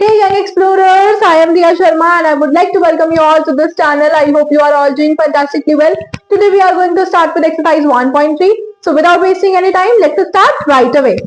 Hey young explorers, I am Riya Sharma and I would like to welcome you all to this channel. I hope you are all doing fantastically well. Today we are going to start with exercise 1.3. So without wasting any time, let's start right away.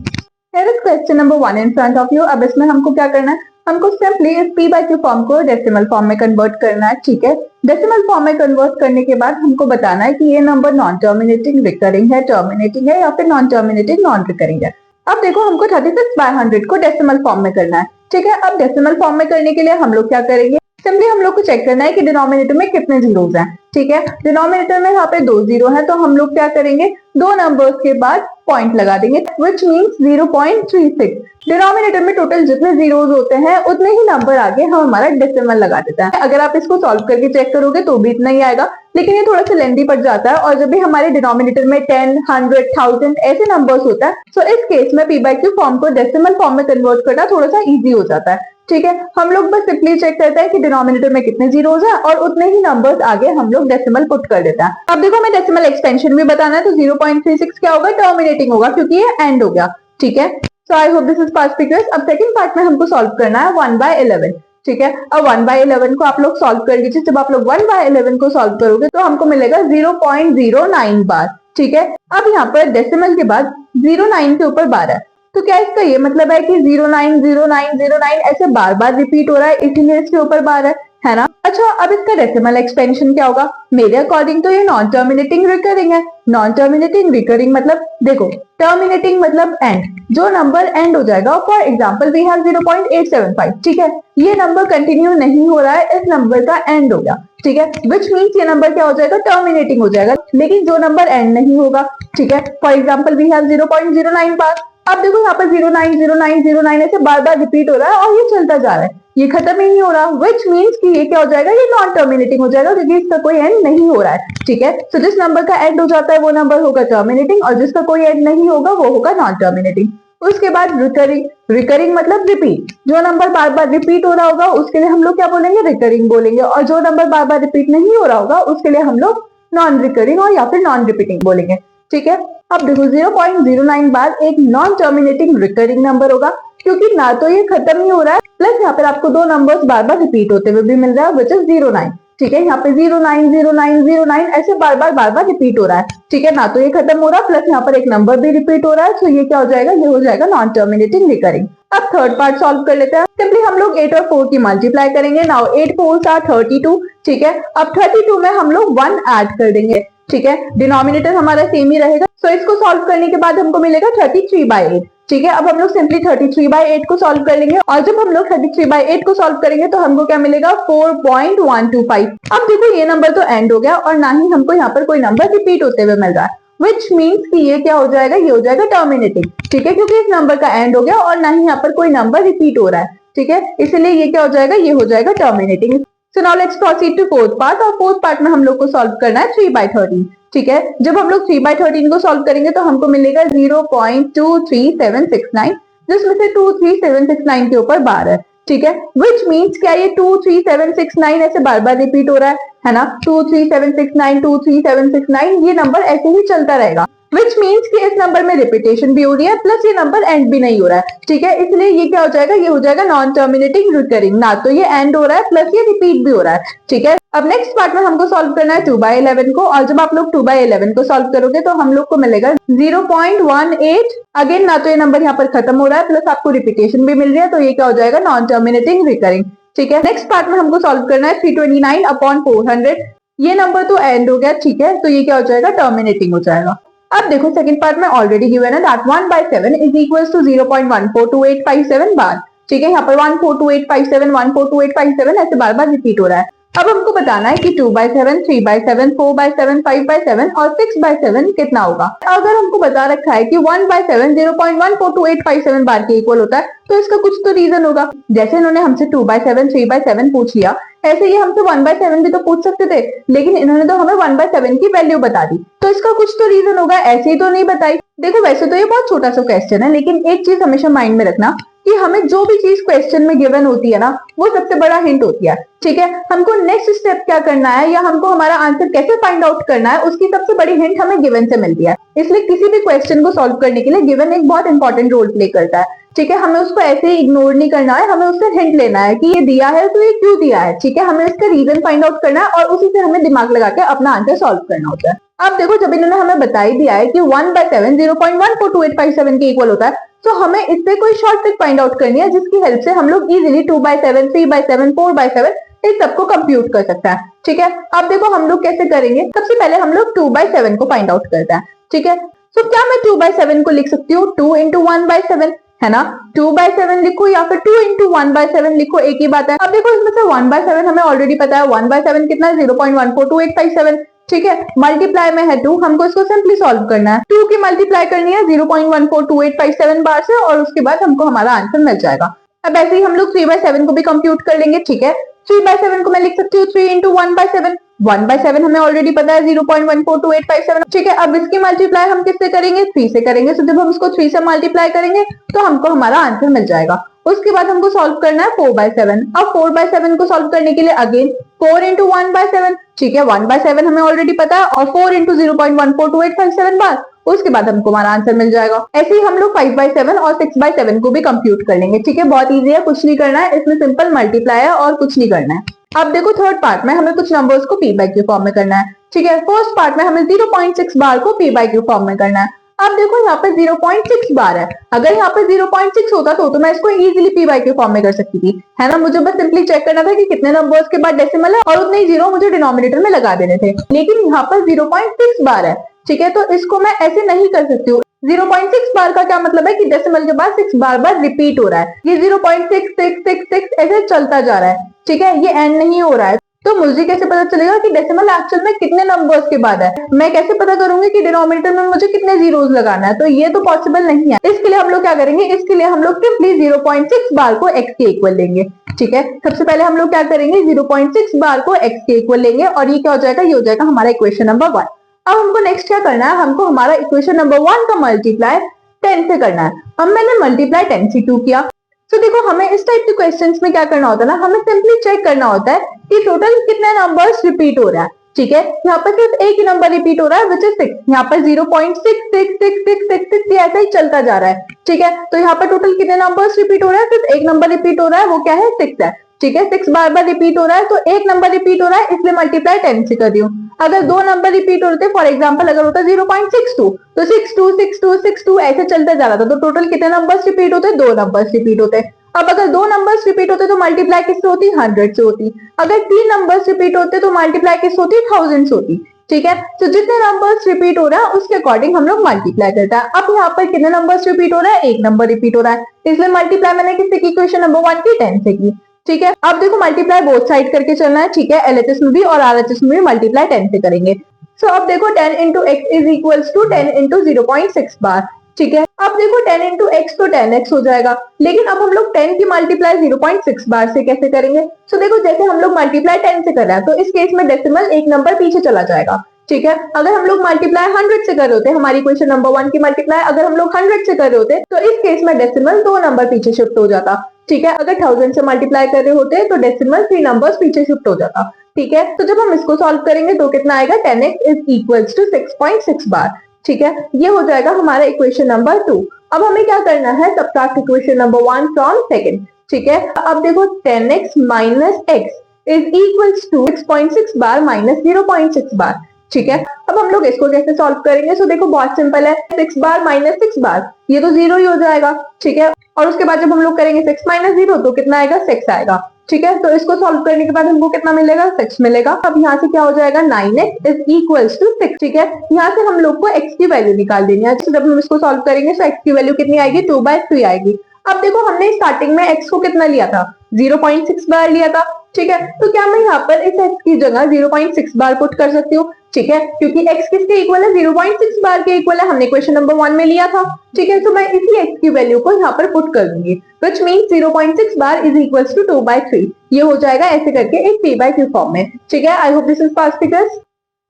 Here is question number 1 in front of you. अब इसमें हमको क्या करना है? हमको simply इस p by q form को decimal form में कन्वर्ट करना है, ठीक है। डेसिमल फॉर्म में कन्वर्ट करने के बाद हमको बताना है कि ये नंबर नॉन टर्मिनेटिंग रिकरिंग है, टर्मिनेटिंग है या फिर नॉन टर्मिनेटिंग नॉन रिकरिंग है। अब देखो हमको 36/100 को डेसिमल फॉर्म में करना है, ठीक है। अब डेसिमल फॉर्म में करने के लिए हम लोग क्या करेंगे, सिंपली हम लोग को चेक करना है कि डिनोमिनेटर में कितने जीरोस हैं, ठीक है। डिनोमिनेटर में यहाँ पे 2 जीरो है, तो हम लोग क्या करेंगे, दो नंबर्स के बाद पॉइंट लगा देंगे, विच मीन्स 0.36। डिनोमिनेटर में टोटल जितने जीरोस होते हैं उतने ही नंबर आगे हम हमारा डेसिमल लगा देता है। अगर आप इसको सॉल्व करके चेक करोगे तो भी इतना ही आएगा, लेकिन ये थोड़ा सा लेंथी पड़ जाता है। और जब भी हमारे डिनोमिनेटर में 10, 100, 1000 ऐसे नंबर्स होता है, तो इस केस में p by q फॉर्म को डेसिमल फॉर्म में कन्वर्ट करना थोड़ा सा इजी हो जाता है, ठीक है। हम लोग बस सिंपली चेक करते हैं कि डिनोमिनेटर में कितने जीरोस हैं और उतने ही नंबर्स आगे हम लोग डेसिमल पुट कर देते हैं। अब देखो हमें डेसिमल एक्सपेंशन भी बताना है, तो 0.36 क्या होगा, टर्मिनेटिंग होगा, क्योंकि ये एंड हो गया, ठीक है। So I hope this is परस्पिक्यूअस। अब सेकंड पार्ट में हमको सॉल्व करना है 1/11, ठीक है। अब 1/11 को आप लोग सॉल्व कर लीजिए। जब आप लोग 1/11 को सॉल्व करोगे तो हमको मिलेगा 0.09 बार, ठीक है। अब यहाँ पर डेसिमल के बाद 09 के ऊपर बार है, तो क्या इसका ये मतलब है कि 090909 ऐसे बार बार रिपीट हो रहा है, इसीलिए इसके ऊपर बार है ना। अच्छा, अब इसका डेसिमल एक्सपेंशन क्या होगा? मेरे अकॉर्डिंग तो ये नॉन टर्मिनेटिंग रिकरिंग है। नॉन टर्मिनेटिंग रिकरिंग मतलब देखो, टर्मिनेटिंग मतलब एंड, जो नंबर एंड हो जाएगा। फॉर एग्जांपल वी हैव 0.875, ठीक है। ये नंबर कंटिन्यू नहीं हो रहा है, इस नंबर का एंड हो गया, ठीक है। विच मीन्स ये नंबर क्या हो जाएगा, टर्मिनेटिंग हो जाएगा। लेकिन जो नंबर एंड नहीं होगा, ठीक है, फॉर एग्जाम्पल वी हैव 0.09 बार। अब देखो यहाँ पर 090909 ऐसे बार बार रिपीट हो रहा है और ये चलता जा रहा है, ये खत्म ही नहीं हो रहा। विच मीन्स कि ये क्या हो जाएगा, ये नॉन टर्मिनेटिंग हो जाएगा, क्योंकि इसका कोई एंड नहीं हो रहा है, ठीक है। तो जिस नंबर का एंड हो जाता है वो नंबर होगा टर्मिनेटिंग, और जिसका कोई एंड नहीं होगा वो होगा नॉन टर्मिनेटिंग। उसके बाद रिकरिंग, रिकरिंग मतलब रिपीट। जो नंबर बार बार रिपीट हो रहा होगा उसके लिए हम लोग क्या बोलेंगे, रिकरिंग बोलेंगे, और जो नंबर बार बार रिपीट नहीं हो रहा होगा उसके लिए हम लोग नॉन रिकरिंग और या फिर नॉन रिपीटिंग बोलेंगे, ठीक है। अब देखो 0.09 बार एक नॉन टर्मिनेटिंग रिकरिंग नंबर होगा, क्योंकि ना तो ये खत्म ही हो रहा है, प्लस यहाँ पर आपको दो नंबर्स बार बार रिपीट होते हुए भी मिल रहा है, विच इज 09, ठीक है। यहाँ पे 090909 ऐसे बार बार रिपीट हो रहा है, ठीक है। ना तो ये खत्म हो रहा, प्लस यहाँ पर एक नंबर भी रिपीट हो रहा है, तो ये क्या हो जाएगा, ये हो जाएगा नॉन टर्मिनेटिंग रिकरिंग। अब थर्ड पार्ट सॉल्व कर लेते हैं। सिंपली हम लोग 8 और 4 की मल्टीप्लाई करेंगे। नाउ 8 4s आर 32, ठीक है। अब 32 में हम लोग 1 ऐड कर देंगे, ठीक है। डिनोमिनेटर हमारा सेम ही रहेगा, तो इसको सॉल्व करने के बाद हमको मिलेगा 33/8, ठीक है। अब हम लोग सिंपली 33/8 को सॉल्व कर लेंगे, और जब हम लोग 33/8 को सॉल्व करेंगे तो हमको क्या मिलेगा, 4.125। अब देखो ये नंबर तो एंड हो गया और ना ही हमको यहाँ पर कोई नंबर रिपीट होते हुए मिल रहा है, विच मीन्स कि ये क्या हो जाएगा, ये हो जाएगा टर्मिनेटिंग, ठीक है, क्योंकि इस नंबर का एंड हो गया और ना ही यहाँ पर कोई नंबर रिपीट हो रहा है, ठीक है। इसलिए ये क्या हो जाएगा, ये हो जाएगा terminating. So now let's proceed to fourth part, और फोर्थ पार्ट में हम लोग को सॉल्व करना है 3/13, ठीक है। जब हम लोग 3/13 को सॉल्व करेंगे तो हमको मिलेगा 0.23769, जिसमें से 23769 के ऊपर बार है, ठीक है। विच मीन्स क्या ये 23769 ऐसे बार बार रिपीट हो रहा है ना। 23769 23769 ये नंबर ऐसे ही चलता रहेगा, विच मीन्स कि इस नंबर में रिपीटेशन भी हो रही है, प्लस ये नंबर एंड भी नहीं हो रहा है, ठीक है। इसलिए ये क्या हो जाएगा, ये हो जाएगा नॉन टर्मिनेटिंग रिकरिंग। ना तो ये एंड हो रहा है, प्लस ये रिपीट भी हो रहा है, ठीक है। अब नेक्स्ट पार्ट में हमको सॉल्व करना है 2/11 को, और जब आप लोग 2/11 को सॉल्व करोगे तो हम लोग को मिलेगा 0.18। अगेन ना तो ये नंबर यहाँ पर खत्म हो रहा है, प्लस आपको रिपीटेशन भी मिल रही है, तो ये क्या हो जाएगा, नॉन टर्मिनेटिंग रिकरिंग, ठीक है। नेक्स्ट पार्ट में हमको सॉल्व करना है 329/400। ये नंबर तो एंड हो गया, ठीक है, तो ये क्या हो जाएगा, टर्मिनेटिंग हो जाएगा। अब देखो सेकंड पार्ट में ऑलरेडी गिवन है दैट 1/7 इज इक्वल्स टू 0.142857 बार, ठीक है। यहाँ पर 142857 142857 ऐसे बार बार रिपीट हो रहा है। अब हमको बताना है कि 2/7 3/7 4/7 5/7 और 6/7 कितना होगा। अगर हमको बता रखा है कि 1/7 0.142857 बार के इक्वल होता है, तो इसका कुछ तो रीजन होगा। जैसे इन्होंने हमसे 2/7 3/7 पूछ लिया, ऐसे ये हमसे 1/7 भी तो पूछ सकते थे, लेकिन इन्होंने तो हमें 1/7 की वैल्यू बता दी, तो इसका कुछ तो रीजन होगा, ऐसे ही तो नहीं बताई। देखो वैसे तो ये बहुत छोटा सा क्वेश्चन है, लेकिन एक चीज हमेशा माइंड में रखना कि हमें जो भी चीज क्वेश्चन में गिवन होती है ना, वो सबसे बड़ा हिंट होती है, ठीक है। हमको नेक्स्ट स्टेप क्या करना है या हमको हमारा आंसर कैसे फाइंड आउट करना है, उसकी सबसे बड़ी हिंट हमें गिवन से मिलती है। इसलिए किसी भी क्वेश्चन को सॉल्व करने के लिए गिवन एक बहुत इंपॉर्टेंट रोल प्ले करता है। ठीक है, हमें उसको ऐसे ही इग्नोर नहीं करना है, हमें उससे हिंट लेना है कि ये दिया है तो ये क्यों दिया है। ठीक है, हमें इसका रीजन फाइंड आउट करना है और उसी से हमें दिमाग लगा के अपना आंसर सॉल्व करना होता है। अब देखो, जब इन्होंने हमें बता ही दिया है कि 1/7 0.142857 के इक्वल होता है, तो हमें इससे कोई शॉर्ट ट्रिक फाइंड आउट करनी है जिसकी हेल्प से हम लोग इजिली 2/7, 3/7, 4/7 इस सबको कंप्यूट कर सकते हैं। ठीक है, अब देखो हम लोग कैसे करेंगे। सबसे पहले हम लोग 2/7 को फाइंड आउट करते हैं। ठीक है, तो क्या मैं 2/7 को लिख सकती हूँ 2 इंटू 1/7, है ना। 2/7 लिखो या फिर 2 इंटू 1/7 लिखो, एक ही बात है। अब देखो इसमें से 1/7 हमें ऑलरेडी पता है, 1/7 कितना है 0.142857। ठीक है, मल्टीप्लाई में है 2, हमको इसको सिंपली सॉल्व करना है। 2 की मल्टीप्लाई करनी है 0.142857 बार से और उसके बाद हमको हमारा आंसर मिल जाएगा। अब ऐसे ही हम लोग 3/7 को भी कंप्यूट कर लेंगे। ठीक है, 3/7 को मैं लिख सकती हूँ 3 इंटू 1/7। 1/7 हमें ऑलरेडी पता है 0.142857। ठीक है, अब इसकी मल्टीप्लाई हम किससे करेंगे, 3 से करेंगे। तो जब हम इसको 3 से मल्टीप्लाई करेंगे तो हमको हमारा आंसर मिल जाएगा। उसके बाद हमको सॉल्व करना है 4/7। अब 4/7 को सॉल्व करने के लिए अगेन 4 इंटू 1/7। ठीक है, 1/7 हमें ऑलरेडी पता है और 4 इंटू 0.142857 बार, उसके बाद हमको हमारा आंसर मिल जाएगा। ऐसे ही हम लोग 5/7 और 6/7 को भी कंप्यूट कर लेंगे। ठीक है, बहुत इजी है, कुछ नहीं करना है, इसमें सिंपल मल्टीप्लाई है और कुछ नहीं करना है। अब देखो थर्ड पार्ट में हमें कुछ नंबर्स को p/q फॉर्म में करना है। ठीक है, फर्स्ट पार्ट में हमें 0.6 बार को p/q फॉर्म में करना है। अब देखो यहाँ पे 0.6 बार है, अगर यहाँ पे 0.6 होता तो मैं इसको इजीली p/q फॉर्म में कर सकती थी, है ना। मुझे बस सिंपली चेक करना था कि कितने नंबर्स के बाद डेसिमल है और उतने ही जीरो मुझे डिनोमिनेटर में लगा देने थे। लेकिन यहाँ पर 0.6 बार है। ठीक है, तो इसको मैं ऐसे नहीं कर सकती हूँ। 0.6 बार का क्या मतलब है कि डेसिमल के बाद 6 बार रिपीट हो रहा है। ये 0.6666 ऐसे चलता जा रहा है। ठीक है, ये एंड नहीं हो रहा है। तो मुझे कैसे पता चलेगा कि डेसिमल एक्चुअल में कितने नंबर्स के बाद है। मैं कैसे पता करूंगी कि डिनोमिनेटर में मुझे कितने जीरोस लगाना है। तो ये तो पॉसिबल नहीं है। इसके लिए हम लोग क्या करेंगे, इसके लिए हम लोग सिंपली 0.6 बार को x के इक्वल लेंगे। ठीक है, सबसे पहले हम लोग क्या करेंगे, 0.6 बार को x के इक्वल लेंगे और ये क्या हो जाएगा, ये हो जाएगा हमारा इक्वेशन नंबर 1। अब हमको नेक्स्ट क्या करना है, हमको हमारा इक्वेशन नंबर 1 का मल्टीप्लाई 10 से करना है। अब मैंने मल्टीप्लाई 10 से 2 किया। तो देखो हमें इस टाइप के क्वेश्चंस में क्या करना होता है ना, हमें सिंपली चेक करना होता है कि टोटल कितने नंबर्स रिपीट हो रहा है। ठीक है, यहाँ पर सिर्फ एक ही नंबर रिपीट हो रहा है विच इज 6। यहाँ पर 0.66666 ऐसा ही चलता जा रहा है। ठीक है, तो यहाँ पर टोटल कितने नंबर्स रिपीट हो रहा है, सिर्फ एक नंबर रिपीट हो रहा है, वो क्या है 6 है। ठीक है, 6 बार रिपीट हो रहा है, तो एक नंबर रिपीट हो रहा है, इसलिए मल्टीप्लाई 10 से कर रही हूँ। अगर दो नंबर रिपीट होते, फॉर एग्जांपल अगर होता 0.62, तो 626262 ऐसे चलता जा रहा था, तो टोटल कितने नंबर्स रिपीट होते, 2 नंबर्स रिपीट होते। अब अगर 2 नंबर्स रिपीट होते तो मल्टीप्लाई किससे होती, 100 से होती। अगर 3 नंबर्स रिपीट होते तो मल्टीप्लाई किससे होती, 1000 से होती। ठीक है, तो जितने नंबर्स रिपीट हो रहा है उसके अकॉर्डिंग हम लोग मल्टीप्लाई करता है। अब यहाँ पर कितने नंबर्स रिपीट हो रहा है, एक नंबर रिपीट हो रहा है, इसलिए मल्टीप्लाई मैंने किससे की, इक्वेशन नंबर 1 की 10 से की। ठीक है, अब देखो मल्टीप्लाई बोथ साइड करके चलना है। ठीक है, एलएचएस में भी और आरएचएस में भी मल्टीप्लाई 10 से करेंगे। सो अब देखो 10 into x is equals to 10 into 0.6 bar. ठीक है, अब देखो 10 इंटू एक्स तो 10x हो जाएगा, लेकिन अब हम लोग 10 की मल्टीप्लाई 0.6 बार से कैसे करेंगे। तो देखो जैसे हम लोग मल्टीप्लाई 10 से कर रहे हैं तो इस केस में डेसिमल एक नंबर पीछे चला जाएगा। ठीक है, अगर हम लोग मल्टीप्लाई 100 से कर रहे होते, हमारी क्वेश्चन नंबर 1 की मल्टीप्लाई अगर हम लोग 100 से कर रहे होते तो इस केस में डेसिमल 2 नंबर पीछे शिफ्ट हो जाता। ठीक है, अगर 1000 से मल्टीप्लाई कर रहे होते तो डेसिमल 3 नंबर्स पीछे शिफ्ट हो जाता। ठीक है, तो जब हम इसको सॉल्व करेंगे तो कितना आएगा, 10x इज इक्वल्स टू 6.6 बार। ठीक है, ये हो जाएगा हमारा इक्वेशन नंबर 2। अब हमें क्या करना है, subtract equation number 1 from second. ठीक है, अब देखो 10x minus x is equals to 6.6 bar minus 0.6 bar. ठीक है, अब हम लोग इसको कैसे सॉल्व करेंगे, सो देखो बहुत सिंपल है, 6 बार माइनस 6 बार ये तो 0 ही हो जाएगा। ठीक है, और उसके बाद जब हम लोग करेंगे 6 माइनस 0 तो कितना आएगा, 6 आएगा। ठीक है, तो इसको सॉल्व करने के बाद हमको कितना मिलेगा, 6 मिलेगा। अब यहाँ से क्या हो जाएगा, 9x इज इक्वल्स टू 6। ठीक है, यहाँ से हम लोग को x की वैल्यू निकाल देनी है। जब हम इसको सॉल्व करेंगे तो x की वैल्यू कितनी आएगी, 2/3 आएगी। अब देखो हमने स्टार्टिंग में x को कितना लिया था, 0.6 बार लिया था। ठीक है, तो क्या मैं यहाँ पर इस x की जगह 0.6 बार पुट कर सकती हूँ। ठीक है, क्योंकि x किसके इक्वल है, 0.6 बार के इक्वल है, हमने क्वेश्चन नंबर 1 में लिया था। ठीक है, तो मैं इसी x की वैल्यू को यहाँ पर पुट कर दूंगी, which means 0.6 bar is equals to 2/3। ये हो जाएगा ऐसे करके एक p/q फॉर्म में। ठीक है, I hope this is fast figures.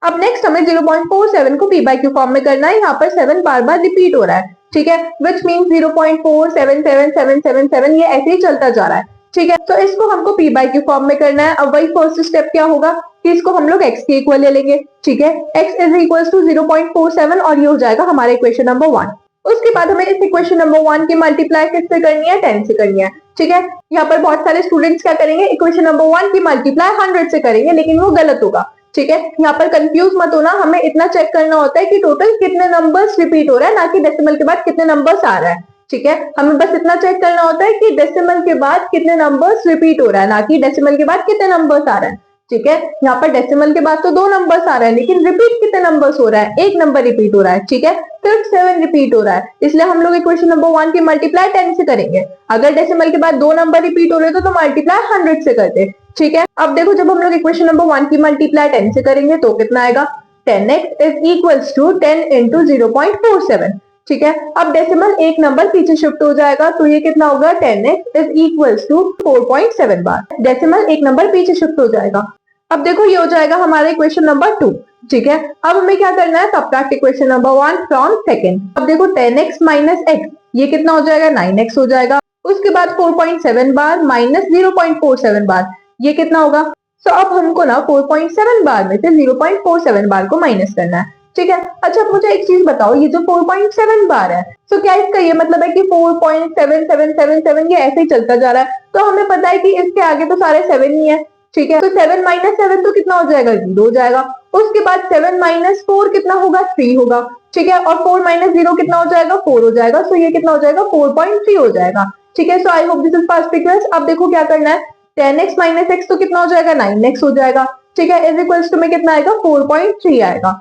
अब नेक्स्ट हमें 0.47 को p/q फॉर्म में करना है। यहाँ पर 7 बार रिपीट हो रहा है। ठीक है, which means 0.477777 ये ऐसे ही चलता जा रहा है। ठीक है, तो इसको हमको p/q फॉर्म में करना है। अब वही फर्स्ट स्टेप क्या होगा कि इसको हम लोग x के इक्वल ले लेंगे। ठीक है, x इज इक्वल टू 0.47 और ये हो जाएगा हमारा इक्वेशन नंबर 1। उसके बाद हमें इस इक्वेशन नंबर 1 की मल्टीप्लाई किससे करनी है, 10 से करनी है। ठीक है, यहाँ पर बहुत सारे स्टूडेंट्स क्या करेंगे, इक्वेशन नंबर 1 की मल्टीप्लाई 100 से करेंगे, लेकिन वो गलत होगा। ठीक है, यहाँ पर कंफ्यूज मत होना, हमें इतना चेक करना होता है कि टोटल कितने नंबर्स रिपीट हो रहा है, ना कि डेसिमल के बाद कितने नंबर्स आ रहा है। ठीक है, हमें बस इतना चेक करना होता है कि डेसिमल के बाद कितने नंबर्स रिपीट हो रहा है, ना कि डेसिमल के बाद कितने नंबर्स आ रहा है। ठीक है, यहाँ पर डेसिमल के बाद तो 2 नंबर्स आ रहा है, लेकिन रिपीट कितने नंबर्स हो रहा है, 1 नंबर रिपीट हो रहा है। ठीक है, सिर्फ 7 रिपीट हो रहा है, इसलिए हम लोग इक्वेशन नंबर 1 की मल्टीप्लाई 10 से करेंगे। अगर डेसिमल के बाद 2 नंबर रिपीट हो रहे तो मल्टीप्लाई 100 से करते। ठीक है, अब देखो जब हम लोग इक्वेशन नंबर 1 की मल्टीप्लाई 10 से करेंगे तो कितना आएगा, 10x is equals to 10 into 0.47। ठीक है, अब डेसिमल एक नंबर पीछे शिफ्ट हो जाएगा, तो ये कितना होगा, 10x is equals to 4.7 bar. Decimal एक नंबर पीछे शिफ्ट हो जाएगा। अब देखो ये हो जाएगा हमारा इक्वेशन नंबर 2। ठीक है, अब हमें क्या करना है, subtract equation number 1 from second. अब देखो 10x माइनस x, ये कितना हो जाएगा, 9x हो जाएगा। उसके बाद 4.7 बार माइनस 0.47 बार, ये कितना होगा। सो अब हमको ना 4.7 बार में से 0.47 बार को माइनस करना है। ठीक है, अच्छा अब मुझे एक चीज बताओ, ये जो 4.7 बार है, तो क्या इसका ये मतलब है कि 4.7777 ये ऐसे ही चलता जा रहा है। तो हमें पता है कि इसके आगे तो सारे 7 ही है। ठीक है, तो 7 माइनस 7 तो कितना हो जाएगा, 0 हो जाएगा। उसके बाद 7 माइनस 4 कितना होगा, 3 होगा। ठीक है, और 4 माइनस 0 कितना हो जाएगा, 4 हो जाएगा। सो ये कितना हो जाएगा, 4.3 हो जाएगा। ठीक है, so I hope this is fast pictures. अब देखो क्या करना है, 10x माइनस x तो कितना हो जाएगा, 9x हो जाएगा। ठीक है, इज इक्वल्स टू में कितना आएगा, 4.3 आएगा।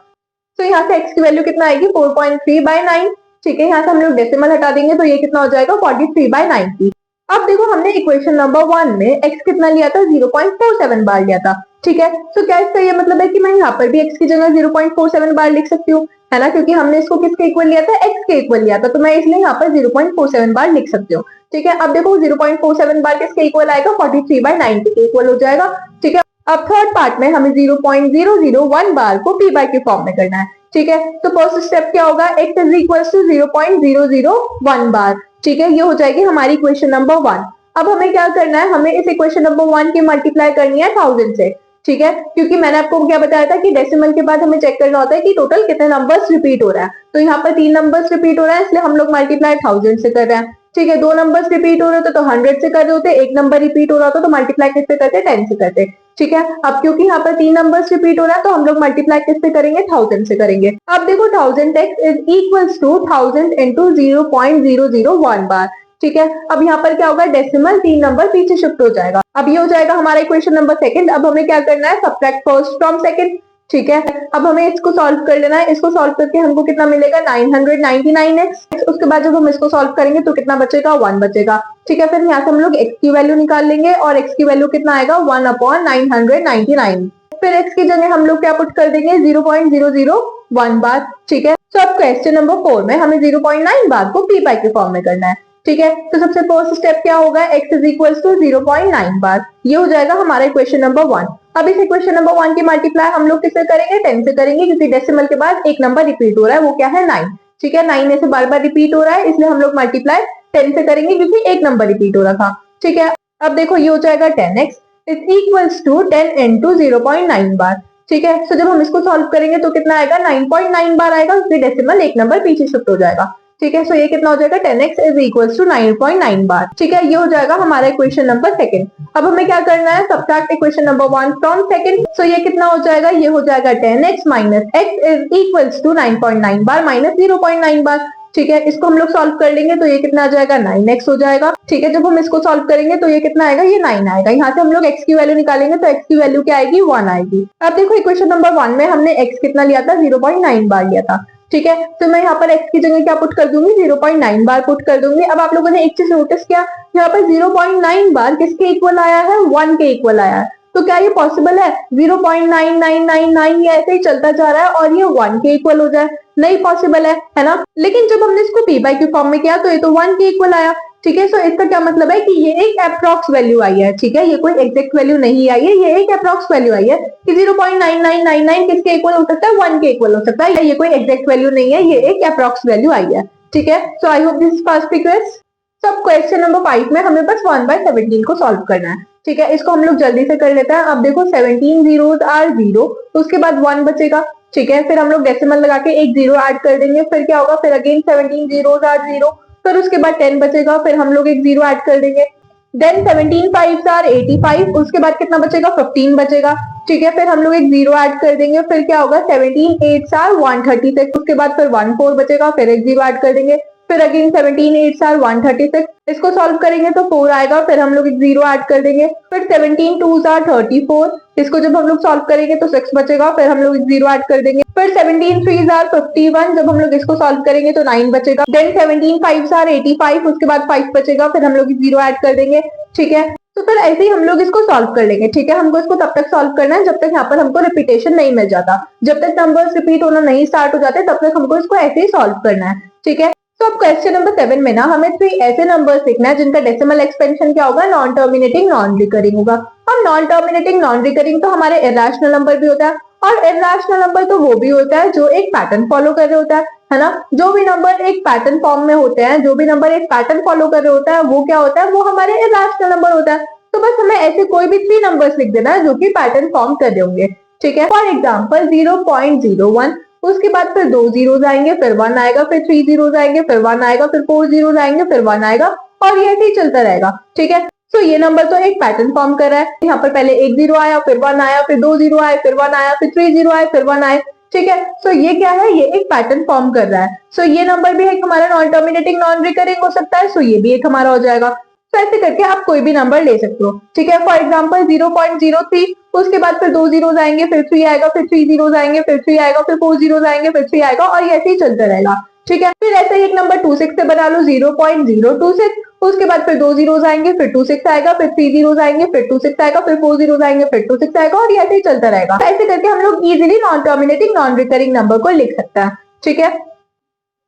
तो यहाँ से x की वैल्यू कितना आएगी, 4.3 बाय 9। ठीक है, यहाँ से हम लोग डेसिमल हटा देंगे तो ये कितना हो जाएगा, 43 बाय 90। अब देखो हमने इक्वेशन नंबर 1 में x कितना लिया था, 0.47 बार लिया था। ठीक है, तो क्या इसका ये मतलब है कि मैं यहाँ पर भी x की जगह 0.47 बार लिख सकती हूँ, है ना, क्योंकि हमने इसको किसके इक्वल लिया था, x के इक्वल लिया था, तो मैं इसलिए यहाँ पर 0.47 बार लिख सकती हूँ। ठीक है, अब देखो 0.47 बार किसके इक्वल आएगा, 43 बाय 90 के इक्वल हो जाएगा। ठीक है, अब थर्ड पार्ट में हमें 0.001 बार को p बाय q फॉर्म में करना है। ठीक है, तो फर्स्ट स्टेप क्या होगा, x is equal to 0.001 bar. ठीक है, ये हो जाएगी हमारी इक्वेशन नंबर 1। अब हमें क्या करना है, हमें इस इक्वेशन नंबर 1 की मल्टीप्लाई करनी है 1000 से। ठीक है, क्योंकि मैंने आपको क्या बताया था कि डेसिमल के बाद हमें चेक करना होता है कि टोटल कितने नंबर्स रिपीट हो रहा है। तो यहाँ पर 3 नंबर्स रिपीट हो रहा है, इसलिए हम लोग मल्टीप्लाई 1000 से कर रहे हैं। ठीक है, 2 नंबर्स रिपीट हो रहे थे तो 100 से कर रहे होते, एक नंबर रिपीट हो रहा था तो मल्टीप्लाई किससे करते, 10 से करते। ठीक है, अब क्योंकि यहाँ पर 3 नंबर्स रिपीट हो रहा है तो हम लोग मल्टीप्लाई किससे करेंगे, 1000 से करेंगे। अब देखो 1000x is equals to 1000 into 0.001 bar. ठीक है, अब यहाँ पर क्या होगा, डेसिमल 3 नंबर पीछे शिफ्ट हो जाएगा। अब ये हो जाएगा हमारा इक्वेशन नंबर सेकंड। अब हमें क्या करना है, सब्ट्रैक्ट फर्स्ट फ्रॉम सेकंड। ठीक है, अब हमें इसको सॉल्व कर लेना है। इसको सॉल्व करके हमको कितना मिलेगा, 999x। उसके बाद जब हम इसको सॉल्व करेंगे तो कितना बचेगा, 1 बचेगा। ठीक है, फिर यहाँ से हम लोग x की वैल्यू निकाल लेंगे और x की वैल्यू कितना आएगा, 1/999। फिर x की जगह हम लोग क्या पुट कर देंगे, 0.001 बार। ठीक है, तो अब क्वेश्चन नंबर 4 में हमें 0.9 बार को p बाय q फॉर्म में करना है। ठीक है, तो सबसे फर्स्ट स्टेप क्या होगा, x इज इक्वल टू 0.9 बार। ये हो जाएगा हमारा इक्वेशन नंबर 1। अब इस इक्वेशन नंबर 1 की मल्टीप्लाई हम लोग किससे करेंगे, 10 से करेंगे, क्योंकि डेसिमल के बाद एक नंबर रिपीट हो रहा है, वो क्या है, 9। ठीक है, 9 में से बार बार रिपीट हो रहा है, इसलिए हम लोग मल्टीप्लाई 10 से करेंगे, क्योंकि एक नंबर रिपीट हो रहा था। ठीक है, अब देखो ये हो जाएगा 10x is equals to 10 into 0.9 bar. ठीक है, तो जब हम इसको सॉल्व करेंगे तो कितना आएगा, 9.9 बार आएगा, क्योंकि डेसिमल एक नंबर पीछे शिफ्ट हो जाएगा। ठीक है, सो ये कितना हो जाएगा, 10x इज इक्वल्स टू 9.9 बार। ठीक है, ये हो जाएगा हमारा इक्वेशन नंबर सेकंड। अब हमें क्या करना है, subtract equation number 1 from second. So ये कितना हो जाएगा, ये हो जाएगा 10x minus x is equals to 9.9 bar minus 0.9 bar. ठीक है, इसको हम लोग सॉल्व कर लेंगे तो ये कितना आ जाएगा, 9x हो जाएगा। ठीक है, जब हम इसको सॉल्व करेंगे तो ये कितना आएगा, ये 9 आएगा। यहाँ से हम लोग x की वैल्यू निकालेंगे तो x की वैल्यू क्या आएगी, 1 आएगी। अब देखो इक्वेशन नंबर 1 में हमने x कितना लिया था, 0.9 बार लिया था। ठीक है, तो मैं यहाँ पर x की जगह क्या पुट कर दूंगी, 0.9 बार पुट कर दूंगी। अब आप लोगों ने एक चीज नोटिस किया, यहाँ पर 0.9 बार किसके इक्वल आया है, 1 के इक्वल आया है। तो क्या ये पॉसिबल है, 0.9999 ये ऐसे ही चलता जा रहा है और ये 1 के इक्वल हो जाए, नहीं पॉसिबल है ना। लेकिन जब हमने इसको p बाय q फॉर्म में किया तो ये तो 1 के इक्वल आया। ठीक है, सो इसका क्या मतलब है कि ये एक अप्रॉक्स वैल्यू आई है। ठीक है, ये कोई एग्जैक्ट वैल्यू नहीं आई है, ये एक अप्रॉक्स वैल्यू आई है कि 0.9999 किसके इक्वल हो सकता है, 1 के इक्वल हो सकता है। ये कोई एग्जैक्ट वैल्यू नहीं है, ये एक अप्रॉक्स वैल्यू आई है। ठीक है, so I hope this fast pictures. Sub question number 5 में हमें बस 1/17 को सॉल्व करना है। ठीक है, इसको हम लोग जल्दी से कर लेते हैं। अब देखो 17 जीरोस आर 0, उसके बाद 1 बचेगा। ठीक है, फिर हम लोग डेसिमल लगा के एक 0 ऐड कर देंगे, फिर क्या होगा, फिर अगेन 17 जीरोस आर 0, फिर उसके बाद 10 बचेगा, फिर हम लोग एक 0 ऐड कर देंगे। देन 17 5s आर 85, उसके बाद कितना बचेगा, 15 बचेगा। ठीक है, फिर हम लोग एक 0 ऐड कर देंगे, फिर क्या होगा, 17 8s आर 136, उसके बाद फिर 1 4 बचेगा, फिर एक 0 ऐड कर देंगे, फिर अगेन 17 8s आर 136, इसको सॉल्व करेंगे तो 4 आएगा, फिर हम लोग एक 0 ऐड कर देंगे, फिर 17 2s आर 34, इसको जब हम लोग सॉल्व करेंगे तो 6 बचेगा, फिर हम लोग एक 0 ऐड कर देंगे, फिर 17 3s आर 51, जब हम लोग इसको सॉल्व करेंगे तो 9 बचेगा। देन 17 5s आर 85, उसके बाद 5 बचेगा, फिर हम लोग 0 ऐड कर देंगे। ठीक है, तो फिर ऐसे ही हम लोग इसको सॉल्व कर लेंगे। ठीक है, हमको इसको तब तक सॉल्व करना है जब तक यहाँ पर हमको रिपीटेशन नहीं मिल जाता, जब तक नंबर्स रिपीट होना नहीं स्टार्ट हो जाते तब तक हमको इसको ऐसे ही सॉल्व करना है। ठीक है, तो अब क्वेश्चन नंबर 7 में ना हमें 3 ऐसे नंबर्स लिखना है जिनका डेसिमल एक्सपेंशन क्या होगा, नॉन टर्मिनेटिंग नॉन रिकरिंग होगा। अब नॉन टर्मिनेटिंग नॉन रिकरिंग तो हमारे इरेशनल नंबर भी होता है, और इरेशनल नंबर तो वो भी होता है जो एक पैटर्न फॉलो कर रहे होता है ना। जो भी नंबर एक पैटर्न फॉर्म में होते हैं, जो भी नंबर एक पैटर्न फॉलो कर रहे होता है, वो क्या होता है, वो हमारे इरेशनल नंबर होता है। तो बस हमें ऐसे कोई भी 3 नंबर्स लिख देना है जो कि पैटर्न फॉर्म कर रहे होंगे। ठीक है, फॉर एग्जाम्पल 0.01, उसके बाद फिर 2 जीरोस आएंगे, फिर 1 आएगा, फिर 3 जीरोस आएंगे, फिर 1 आएगा, फिर 4 जीरोस आएंगे, फिर 1 आएगा, और ये ऐसे ही चलता रहेगा। ठीक है, तो ये नंबर तो एक पैटर्न फॉर्म कर रहा है। यहाँ पर पहले एक 0 आया, फिर 1 आया, फिर 2 0 आए, फिर 1 आया, फिर 3 0 आए, फिर 1 आए। ठीक है, सो ये क्या है, ये एक पैटर्न फॉर्म कर रहा है। सो ये नंबर भी एक हमारा नॉन टर्मिनेटिंग नॉन रिकरिंग हो सकता है, सो ये भी एक हमारा हो जाएगा। तो ऐसे करके आप कोई भी नंबर ले सकते हो। ठीक है, फॉर एग्जाम्पल 0.03, उसके बाद फिर 2 जीरोस आएंगे, फिर 3 आएगा, फिर 3 जीरोस आएंगे, फिर 3 आएगा, फिर 4 जीरोस आएंगे, फिर 3 आएगा, और ये ऐसे ही चलता रहेगा। ठीक है, फिर ऐसे ही एक नंबर 26 से बना लो, 0.026, उसके बाद फिर 2 जीरोस आएंगे, फिर 26 आएगा, फिर 3 जीरोस आएंगे, फिर 26 आएगा, फिर 4 जीरोस आएंगे, फिर 26 आएगा, और ये ऐसे ही चलता रहेगा। तो ऐसे करके हम लोग easily non terminating non recurring number को लिख सकते हैं। ठीक है,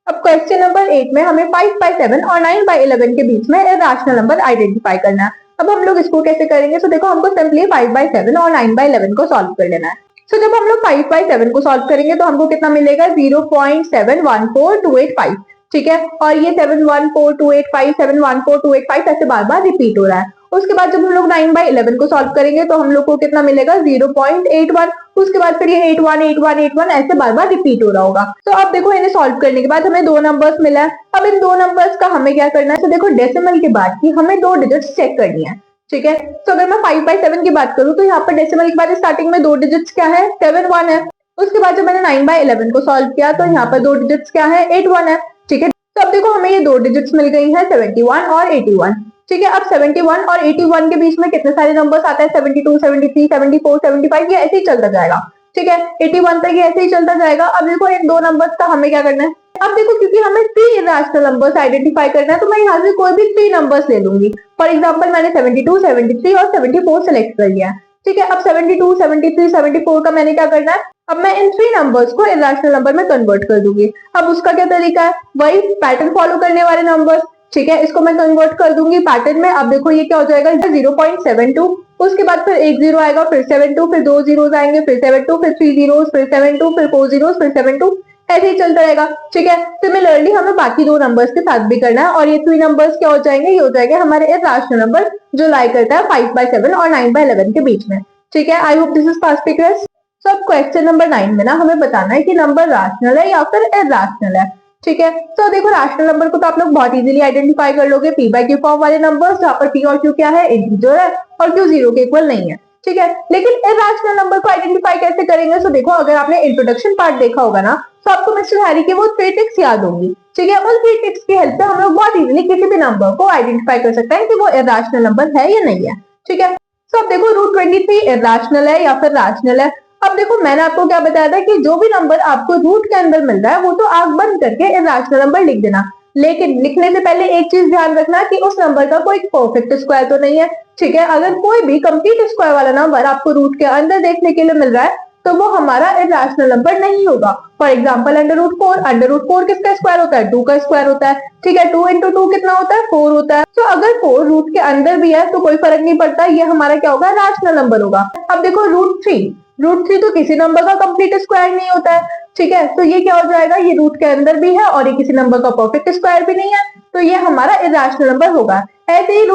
अब क्वेश्चन नंबर 8 में हमें 5/7 और 9/11 के बीच में इरेशनल नंबर आइडेंटिफाई करना है। अब हम लोग इसको कैसे करेंगे, तो देखो हमको सिंपली 5/7 और 9/11 को सॉल्व कर लेना है। तो जब हम लोग 5/7 को सॉल्व करेंगे तो हमको कितना मिलेगा, 0.714285। ठीक है, और ये 714285 714285 ऐसे बार बार रिपीट हो रहा है। उसके बाद जब हम लोग 9/11 को सॉल्व करेंगे तो हम लोग को कितना मिलेगा, 0.81, उसके बाद फिर ये 818181 ऐसे बार बार रिपीट हो रहा होगा। तो अब देखो इन्हें सॉल्व करने के बाद हमें 2 नंबर्स मिला है। अब इन 2 नंबर्स का हमें क्या करना है, तो देखो डेसिमल के बाद की हमें 2 डिजिट्स चेक करनी है। ठीक है, तो अगर मैं 5/7 की बात करूं तो यहाँ पर डेसिमल के बाद स्टार्टिंग में 2 डिजिट्स क्या है, 7 1 है। उसके बाद जब मैंने 9/11 को सॉल्व किया तो यहाँ पर 2 डिजिट्स क्या है, 8 1 है। ठीक है, तो अब देखो हमें ये 2 डिजिट्स मिल गई है, 71 और 81। ठीक है, अब 71 और 81 के बीच में कितने सारे नंबर्स आते हैं, 72 73 74 75, ये ऐसे ही चलता जाएगा। ठीक है, 81 तक ये ऐसे ही चलता जाएगा। अब देखो इन 2 नंबर्स का हमें क्या करना है, अब देखो क्योंकि हमें 3 इरेशनल नंबर्स आइडेंटिफाई करना है तो मैं यहाँ से कोई भी 3 नंबर्स ले लूंगी। फॉर एग्जांपल मैंने 72 73 और 74 सेलेक्ट कर लिया है। ठीक है, अब 72 73 74 का मैंने क्या करना है, अब मैं इन 3 नंबर्स को इरेशनल नंबर में कन्वर्ट कर दूंगी। अब उसका क्या तरीका है, वही पैटर्न फॉलो करने वाले नंबर्स। ठीक है, इसको मैं कन्वर्ट कर दूंगी पैटर्न में। अब देखो ये क्या हो जाएगा, 0.72, उसके बाद फिर एक 0 आएगा, फिर 72, फिर 2 जीरोस आएंगे, फिर 72, फिर 3 जीरोस, फिर 72, फिर 4 जीरोस, फिर 72, ऐसे ही चलता रहेगा। ठीक है, सिमिलरली हमें बाकी 2 नंबर्स के साथ भी करना है, और ये 3 नंबर्स क्या हो जाएंगे, ये हो जाएंगे हमारे इरेशनल नंबर जो लाई करता है 5/7 और 9/11 के बीच में। ठीक है, I hope this is fast clear. So अब क्वेश्चन नंबर 9 में ना हमें बताना है कि नंबर रैशनल है या फिर इरेशनल है। ठीक है, तो देखो रैशनल नंबर को तो आप लोग बहुत इजीली आइडेंटिफाई कर लोगे, p/q फॉर्म वाले नंबर्स जहाँ पर p और q क्या है, इंटीजर है, और q 0 के इक्वल नहीं है। ठीक है, लेकिन इरेशनल नंबर को आइडेंटिफाई कैसे करेंगे, तो देखो अगर आपने इंट्रोडक्शन पार्ट देखा होगा ना तो आपको मिस्टर हैरी की वो 3 ट्रिक्स याद होंगी। ठीक है, उन 3 ट्रिक्स की हेल्प से हम लोग बहुत इजीली किसी भी नंबर को आइडेंटिफाई कर सकते हैं कि वो इरेशनल नंबर है या नहीं है। ठीक है, तो अब देखो √23 इरेशनल है या फिर रैशनल है। अब देखो मैंने आपको क्या बताया था कि जो भी नंबर आपको रूट के अंदर मिल रहा है वो तो आंख बंद करके इरेशनल नंबर लिख देना, लेकिन लिखने से पहले एक चीज ध्यान रखना कि उस नंबर का कोई परफेक्ट स्क्वायर तो नहीं है। ठीक है, अगर कोई भी कंप्लीट स्क्वायर वाला नंबर आपको रूट के अंदर देखने के लिए मिल रहा है तो वो हमारा इरेशनल नंबर नहीं होगा। फॉर एग्जाम्पल √4 किसका स्क्वायर होता है, 2 का स्क्वायर होता है। ठीक है, 2 × 2 कितना होता है, 4 होता है। तो अगर 4 रूट के अंदर भी है तो कोई फर्क नहीं पड़ता, ये हमारा क्या होगा, रैशनल नंबर होगा। अब देखो √3 तो किसी नंबर का कंप्लीट स्क्वायर नहीं होता है। ठीक है, तो ये क्या हो जाएगा, ये रूट के अंदर भी है और ये किसी नंबर का परफेक्ट स्क्वायर भी नहीं है, तो ये हमारा इरेशनल नंबर होगा। ऐसे ही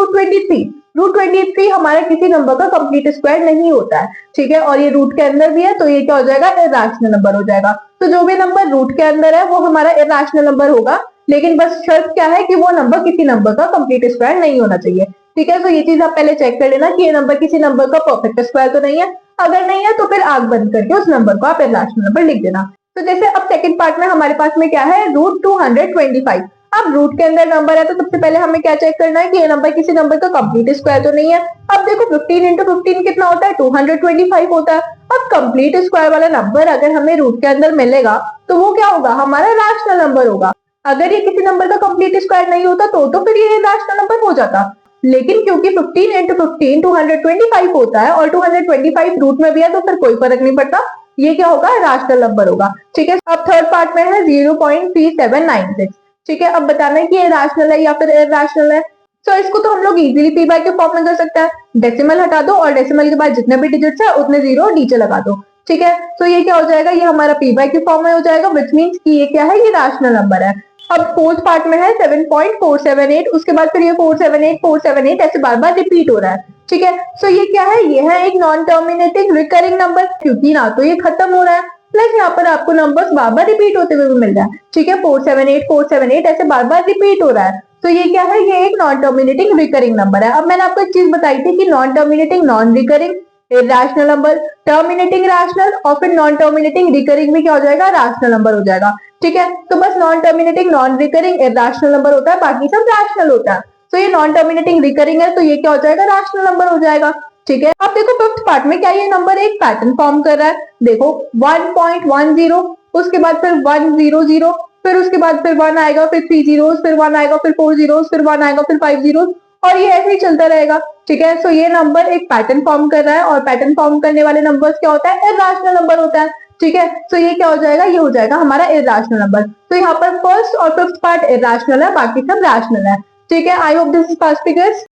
रूट 23 हमारा किसी नंबर का कंप्लीट स्क्वायर नहीं होता है, ठीक है, और ये रूट के अंदर भी है तो ये क्या हो जाएगा, इर्रेशनल नंबर हो जाएगा। तो जो भी नंबर रूट के अंदर है वो हमारा इर्रेशनल नंबर होगा, लेकिन बस शर्त क्या है कि वो नंबर किसी नंबर का कंप्लीट स्क्वायर नहीं होना चाहिए, ठीक है। तो ये चीज आप पहले चेक कर लेना कि ये नंबर किसी नंबर का परफेक्ट स्क्वायर तो नहीं है। अगर नहीं है तो फिर आंख बंद करके उस नंबर को आप इर्रेशनल नंबर लिख देना। तो जैसे अब सेकंड पार्ट में हमारे पास में क्या है, रूट 225। अब रूट के अंदर नंबर है तो सबसे पहले हमें क्या चेक करना है कि ये नंबर किसी नंबर का कंप्लीट स्क्वायर तो नहीं है। अब देखो 15 इंटू 15 कितना होता है, 225 होता है। अब कंप्लीट स्क्वायर वाला नंबर अगर हमें रूट के अंदर मिलेगा तो वो क्या होगा, हमारा रैशनल नंबर होगा। अगर ये किसी नंबर का कंप्लीट स्क्वायर नहीं होता तो फिर ये रैशनल नंबर हो जाता। लेकिन क्योंकि 15 इंटू 15 225 होता है और 225 रूट में भी है तो फिर कोई फर्क नहीं पड़ता, ये क्या होगा, रैशनल नंबर होगा, ठीक है। अब थर्ड पार्ट में है 0.3796, ठीक है। अब बताना है कि ये रैशनल है या फिर इरैशनल है। तो इसको तो हम लोग easily p by q form में कर सकते हैं, डेसिमल हटा दो और डेसिमल के बाद जितने भी डिजिट्स है उतने जीरो नीचे लगा दो, ठीक है। तो ये क्या हो जाएगा, ये हमारा पी बाय क्यू फॉर्म में हो जाएगा, विच मीन्स कि ये क्या है, ये रैशनल नंबर है। अब फोर्थ पार्ट में है 7.478, उसके बाद फिर ये 478 ऐसे बार बार रिपीट हो रहा है, ठीक है। सो ये क्या है, ये है एक नॉन टर्मिनेटिंग रिकरिंग नंबर, क्योंकि ना तो ये खत्म हो रहा है प्लस यहाँ पर आपको नंबर्स बार बार रिपीट होते हुए भी मिल रहा है, ठीक है। 478 ऐसे बार बार रिपीट हो रहा है, तो ये क्या है, ये एक नॉन टर्मिनेटिंग रिकरिंग नंबर है। अब मैंने आपको एक चीज बताई थी कि non terminating non recurring rational number, terminating rational और फिर नॉन टर्मिनेटिंग रिकरिंग भी क्या हो जाएगा, रैशनल नंबर हो जाएगा, ठीक है। तो बस non terminating non recurring rational number होता है, बाकी सब रैशनल होता है। तो ये नॉन टर्मिनेटिंग रिकरिंग है तो ये क्या हो जाएगा, रैशनल नंबर हो जाएगा, ठीक है। अब देखो फिफ्थ पार्ट में क्या ये नंबर एक पैटर्न फॉर्म कर रहा है, देखो 1.10, उसके बाद फिर 100, फिर उसके बाद फिर 1 आएगा, फिर 3 जीरो, फिर 1 आएगा, फिर 4 जीरो, फिर 1 आएगा, फिर 5 जीरो, और ये ऐसे ही चलता रहेगा, ठीक है। सो ये नंबर एक पैटर्न फॉर्म कर रहा है और पैटर्न फॉर्म करने वाले नंबर्स क्या होता है, इरैशनल नंबर होता है, ठीक है। सो ये क्या हो जाएगा, ये हो जाएगा हमारा इरैशनल नंबर। तो यहाँ पर फर्स्ट और फिफ्थ पार्ट इरैशनल है, बाकी सब रैशनल है, ठीक है। I hope this is fast figures.